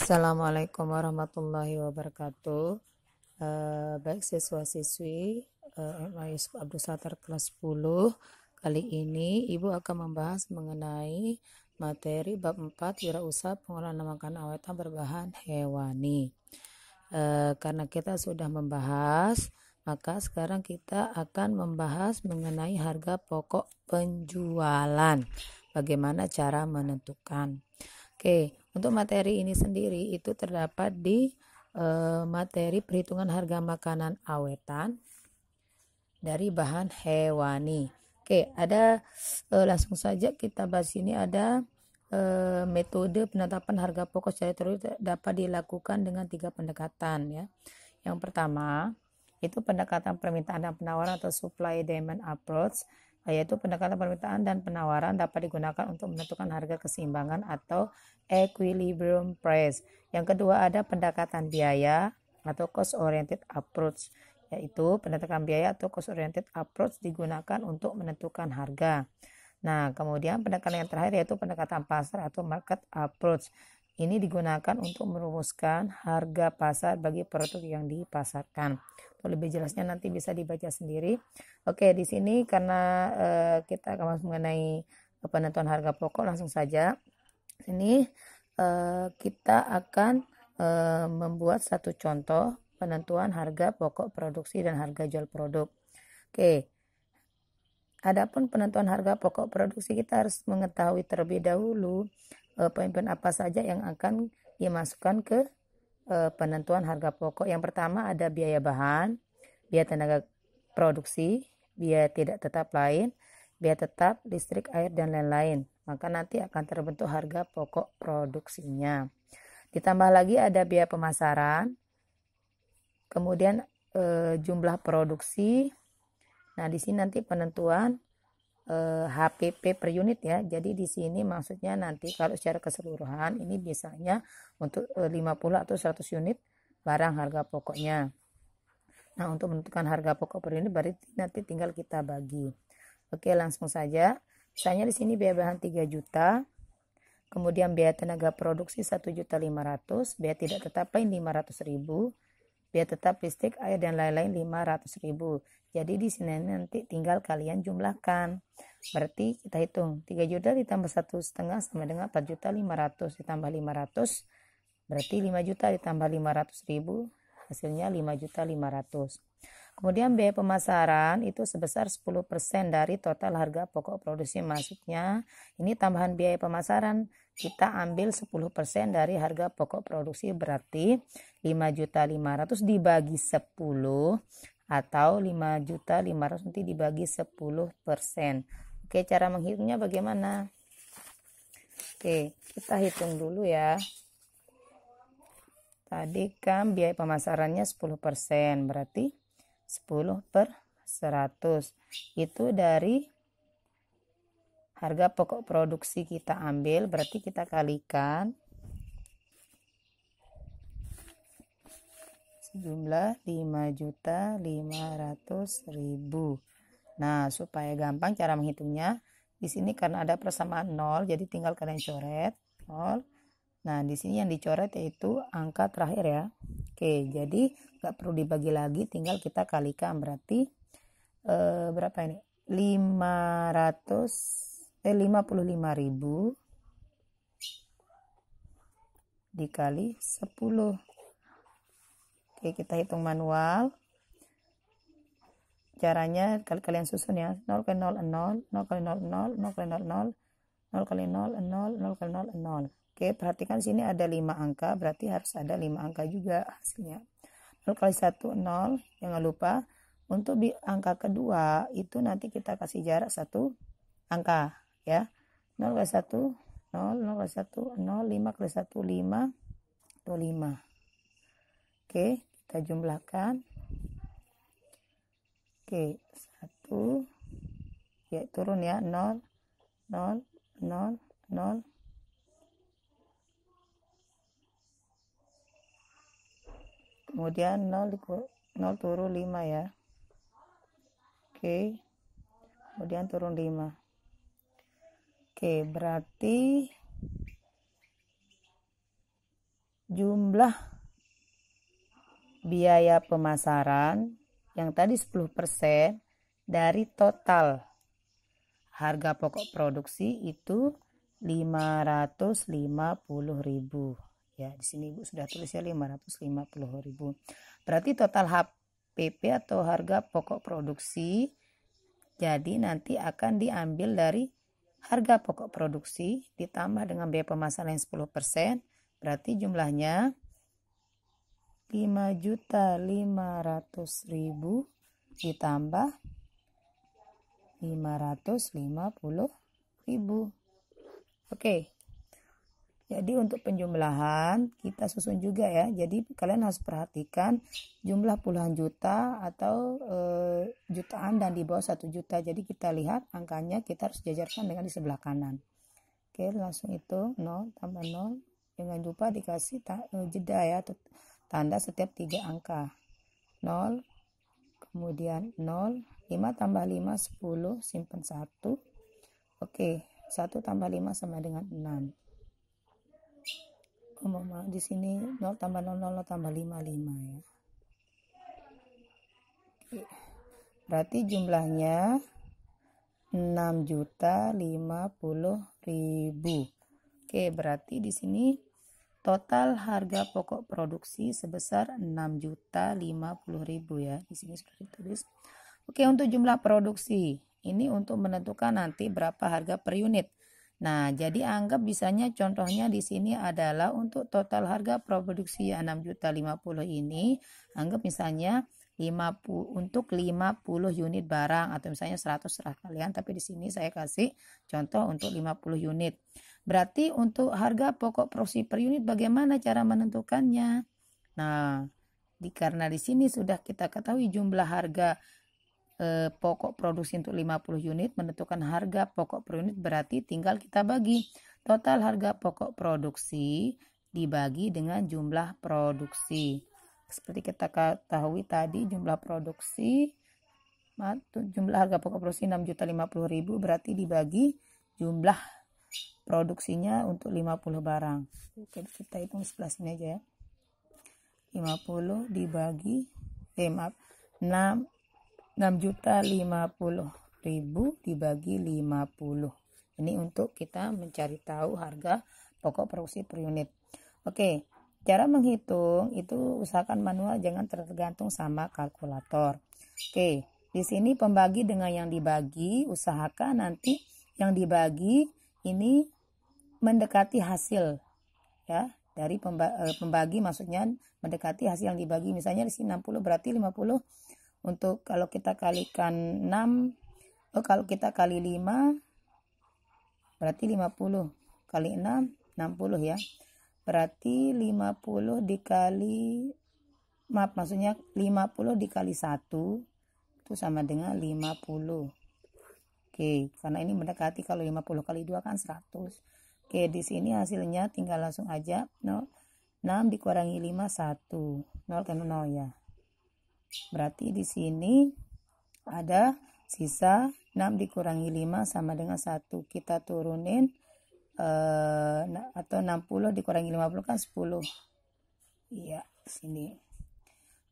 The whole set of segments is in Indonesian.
Assalamualaikum warahmatullahi wabarakatuh. Baik siswa-siswi MIS Abdul Sattar kelas 10. Kali ini Ibu akan membahas mengenai materi bab 4 wirausaha pengolahan makanan awetan berbahan hewani. Karena kita sudah membahas, maka sekarang kita akan membahas mengenai harga pokok penjualan. Bagaimana cara menentukan. Oke, untuk materi ini sendiri itu terdapat di materi perhitungan harga makanan awetan dari bahan hewani. Oke, ada langsung saja kita bahas ini ada metode penetapan harga pokok secara teori dapat dilakukan dengan 3 pendekatan ya. Yang pertama itu pendekatan permintaan dan penawaran atau supply demand approach, yaitu pendekatan permintaan dan penawaran dapat digunakan untuk menentukan harga keseimbangan atau equilibrium price. Yang kedua ada pendekatan biaya atau cost oriented approach, yaitu pendekatan biaya atau cost oriented approach digunakan untuk menentukan harga. Nah, kemudian pendekatan yang terakhir yaitu pendekatan pasar atau market approach. Ini digunakan untuk merumuskan harga pasar bagi produk yang dipasarkan. Untuk lebih jelasnya nanti bisa dibaca sendiri. Oke, di sini karena kita akan masuk mengenai penentuan harga pokok, langsung saja. Ini kita akan membuat satu contoh penentuan harga pokok produksi dan harga jual produk. Oke. Adapun penentuan harga pokok produksi, kita harus mengetahui terlebih dahulu poin-poin apa saja yang akan dimasukkan ke penentuan harga pokok. Yang pertama ada biaya bahan, biaya tenaga produksi, biaya tidak tetap lain, biaya tetap, listrik, air, dan lain-lain. Maka nanti akan terbentuk harga pokok produksinya. Ditambah lagi ada biaya pemasaran, kemudian jumlah produksi. Nah, di sini nanti penentuan HPP per unit ya. Jadi di sini maksudnya nanti kalau secara keseluruhan ini biasanya untuk 50 atau 100 unit barang harga pokoknya. Nah, untuk menentukan harga pokok per unit berarti nanti tinggal kita bagi. Oke, langsung saja. Misalnya di sini biaya bahan 3 juta. Kemudian biaya tenaga produksi 1.500.000, biaya tidak tetap lain 500.000. Biaya tetap listrik, air, dan lain-lain 500.000. Jadi di sini nanti tinggal kalian jumlahkan. Berarti kita hitung 3 juta ditambah 1,5 sama dengan 4.500.000 ditambah 500. Berarti 5 juta ditambah 500.000 hasilnya 5.500.000. Kemudian biaya pemasaran itu sebesar 10% dari total harga pokok produksi. Maksudnya ini tambahan biaya pemasaran kita ambil 10% dari harga pokok produksi, berarti 5.500.000 dibagi 10 atau 5.500.000 nanti dibagi 10%. Oke, cara menghitungnya bagaimana? Oke, kita hitung dulu ya. Tadi kan biaya pemasarannya 10%, berarti 10 per 100. Itu dari harga pokok produksi kita ambil, berarti kita kalikan sejumlah 5.500.000. Nah, supaya gampang cara menghitungnya, di sini karena ada persamaan 0, jadi tinggal kalian coret 0. Nah, di sini yang dicoret yaitu angka terakhir ya. Oke, jadi nggak perlu dibagi lagi, tinggal kita kalikan. Berarti berapa ini? 55.000 dikali 10. Oke, kita hitung manual. Caranya kalian susun ya. 0 kali 0, 0. 0 kali 0, 0. 0 kali 0, 0. 0 kali 0, 0. 0 kali 0, 0. Oke, perhatikan sini ada 5 angka, berarti harus ada 5 angka juga hasilnya. 0 kali 1, 0. Jangan lupa, untuk di angka kedua, itu nanti kita kasih jarak 1 angka. Ya. 0 kali 1, 0. 0 kali 1, 0. 5 kali 1, 5. Itu 5. Oke, kita jumlahkan. Oke, 1. Ya, turun ya. 0, 0, 0, 0. Kemudian 0 turun 5 ya. Oke. Kemudian turun 5. Oke, berarti jumlah biaya pemasaran yang tadi 10% dari total harga pokok produksi itu 550.000. Ya, di sini Ibu sudah tulis ya 550.000. Berarti total HPP atau harga pokok produksi. Jadi nanti akan diambil dari harga pokok produksi ditambah dengan biaya pemasaran yang 10%. Berarti jumlahnya 5.500.000 ditambah 550.000. Oke. Jadi untuk penjumlahan kita susun juga ya. Jadi kalian harus perhatikan jumlah puluhan juta atau jutaan dan di bawah 1 juta. Jadi kita lihat angkanya kita harus jajarkan dengan di sebelah kanan. Oke, langsung itu 0 tambah 0. Jangan lupa dikasih jeda ya, tanda setiap 3 angka. 0, kemudian 0, 5 tambah 5 10, simpan 1. Oke, 1 tambah 5 sama dengan 6. Di sini 0 tambah 0, 0 tambah 5, 5 ya. Oke. Berarti jumlahnya 6.050.000. Oke, berarti di sini total harga pokok produksi sebesar 6.050.000 ya. Di sini sudah ditulis. Oke, untuk jumlah produksi ini untuk menentukan nanti berapa harga per unit. Nah, jadi anggap misalnya contohnya di sini adalah untuk total harga produksi 6.050.000 ini, anggap misalnya 50 untuk 50 unit barang atau misalnya 100 serah kalian, tapi di sini saya kasih contoh untuk 50 unit. Berarti untuk harga pokok produksi per unit bagaimana cara menentukannya? Nah, karena di sini sudah kita ketahui jumlah harga pokok produksi untuk 50 unit, menentukan harga pokok per unit berarti tinggal kita bagi total harga pokok produksi dibagi dengan jumlah produksi. Seperti kita ketahui tadi jumlah produksi, jumlah harga pokok produksi 6.050.000 berarti dibagi jumlah produksinya untuk 50 barang. Oke, kita hitung sebelah sini aja ya. 50 dibagi 6.050.000 dibagi 50. Ini untuk kita mencari tahu harga pokok produksi per unit. Oke, cara menghitung itu usahakan manual, jangan tergantung sama kalkulator. Oke, di sini pembagi dengan yang dibagi, usahakan nanti yang dibagi ini mendekati hasil ya. Dari pembagi maksudnya mendekati hasil yang dibagi. Misalnya di sini 60 berarti 50. Untuk kalau kita kalikan 6, kalau kita kali 5 berarti 50 kali 6 60 ya. Berarti 50 dikali maksudnya 50 dikali 1 itu sama dengan 50. Oke, karena ini mendekati, kalau 50 kali 2 kan 100. Oke, di sini hasilnya tinggal langsung aja 6 dikurangi 5 1. 0 kan 0 ya. Berarti di sini ada sisa 6 dikurangi 5 sama dengan 1. Kita turunin atau 60 dikurangi 50 kan 10. Iya, sini.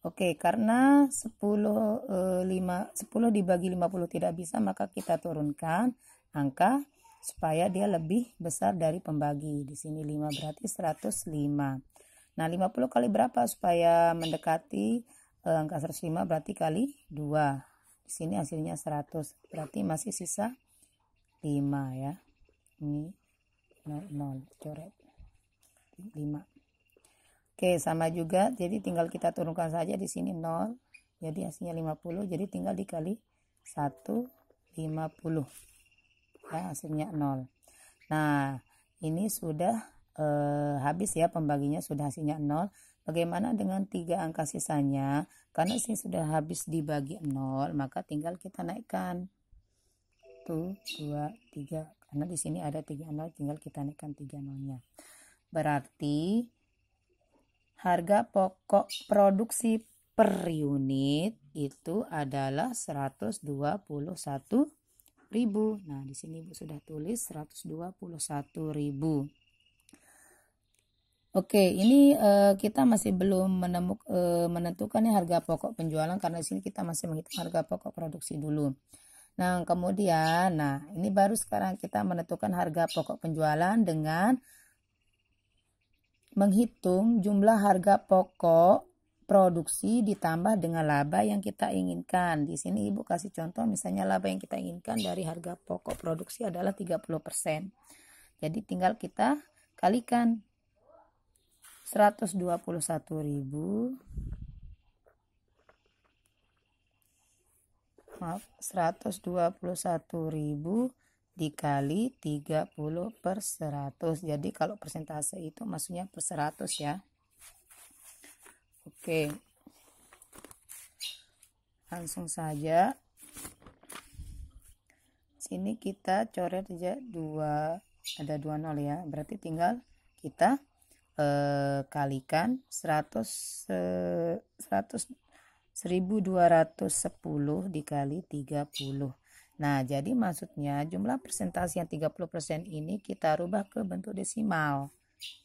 Oke, karena 10 dibagi 50 tidak bisa, maka kita turunkan angka supaya dia lebih besar dari pembagi. Di sini 5 berarti 105. Nah, 50 kali berapa supaya mendekati angka 105 berarti kali 2. Di sini hasilnya 100. Berarti masih sisa 5 ya. Ini 0 coret 5. Oke, sama juga. Jadi tinggal kita turunkan saja di sini 0. Jadi hasilnya 50. Jadi tinggal dikali 1 50. Ya, hasilnya 0. Nah, ini sudah habis ya pembaginya, sudah hasilnya 0. Bagaimana dengan 3 angka sisanya? Karena sini sudah habis dibagi 0, maka tinggal kita naikkan 1, 2, 3. Karena di sini ada 3 0, tinggal kita naikkan 3 0-nya. Berarti harga pokok produksi per unit itu adalah 121.000. Nah, di sini Ibu sudah tulis 121.000. Oke, ini kita masih belum menentukan harga pokok penjualan karena di sini kita masih menghitung harga pokok produksi dulu. Nah, kemudian, ini baru sekarang kita menentukan harga pokok penjualan dengan menghitung jumlah harga pokok produksi ditambah dengan laba yang kita inginkan. Di sini Ibu kasih contoh misalnya laba yang kita inginkan dari harga pokok produksi adalah 30%. Jadi tinggal kita kalikan 121.000 dikali 30/100. Jadi kalau persentase itu maksudnya per 100 ya. Oke. Langsung saja. Sini kita coret aja ada 20 ya. Berarti tinggal kita kalikan 1210 dikali 30. Nah, jadi maksudnya jumlah persentase yang 30% ini kita rubah ke bentuk desimal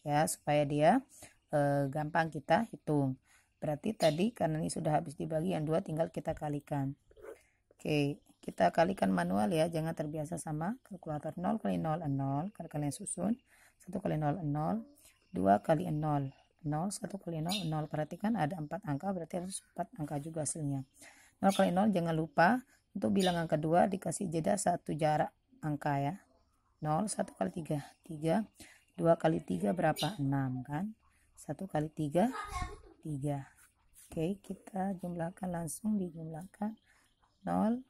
ya, supaya dia gampang kita hitung. Berarti tadi karena ini sudah habis dibagi yang 2 tinggal kita kalikan. Oke, kita kalikan manual ya, jangan terbiasa sama kalkulator. 0 kali 0 0, kalian susun. 1 kali 0 0, 2 kali 0 0, 1 kali 0 0. Perhatikan ada 4 angka, berarti harus 4 angka juga hasilnya. 0 kali 0 jangan lupa untuk bilangan kedua dikasih jeda 1 jarak angka ya. 0, 1 kali 3 3, 2 kali 3 berapa? 6 kan. 1 kali 3 3. Oke, kita jumlahkan, langsung dijumlahkan. 0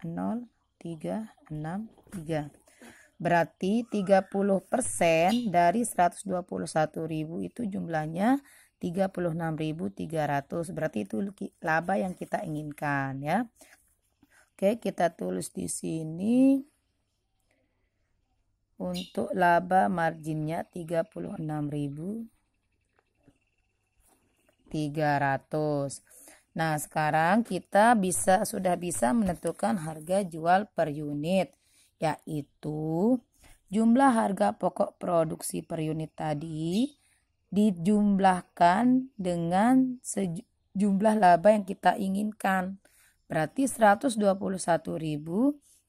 0 3 6 3. Berarti 30% dari 121.000 itu jumlahnya 36.300. Berarti itu laba yang kita inginkan ya. Oke, kita tulis di sini untuk laba marginnya 36.300. Nah, sekarang kita sudah bisa menentukan harga jual per unit, yaitu jumlah harga pokok produksi per unit tadi dijumlahkan dengan sejumlah laba yang kita inginkan. Berarti 121.000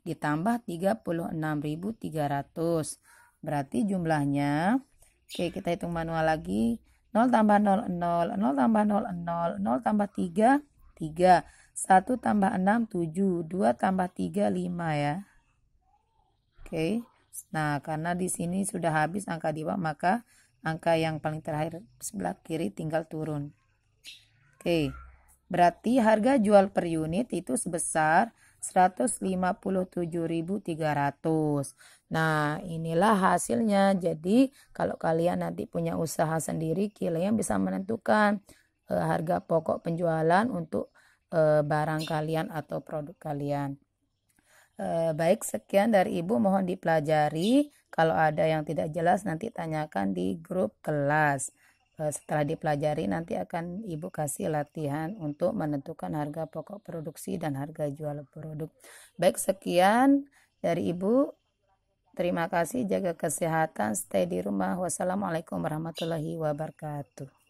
ditambah 36.300. Berarti jumlahnya, oke kita hitung manual lagi. 0 tambah 0 0, 0 tambah 0 0, 0 tambah 3 3, 1 tambah 6 7, 2 tambah 3 5 ya. Oke. Nah, karena di sini sudah habis angka di bawah, maka angka yang paling terakhir sebelah kiri tinggal turun. Oke. Berarti harga jual per unit itu sebesar 157.300. Nah, inilah hasilnya. Jadi, kalau kalian nanti punya usaha sendiri, kalian bisa menentukan harga pokok penjualan untuk barang kalian atau produk kalian. Baik, sekian dari Ibu, mohon dipelajari. Kalau ada yang tidak jelas nanti tanyakan di grup kelas. Setelah dipelajari nanti akan Ibu kasih latihan untuk menentukan harga pokok produksi dan harga jual produk. Baik, sekian dari Ibu. Terima kasih, jaga kesehatan, stay di rumah. Wassalamualaikum warahmatullahi wabarakatuh.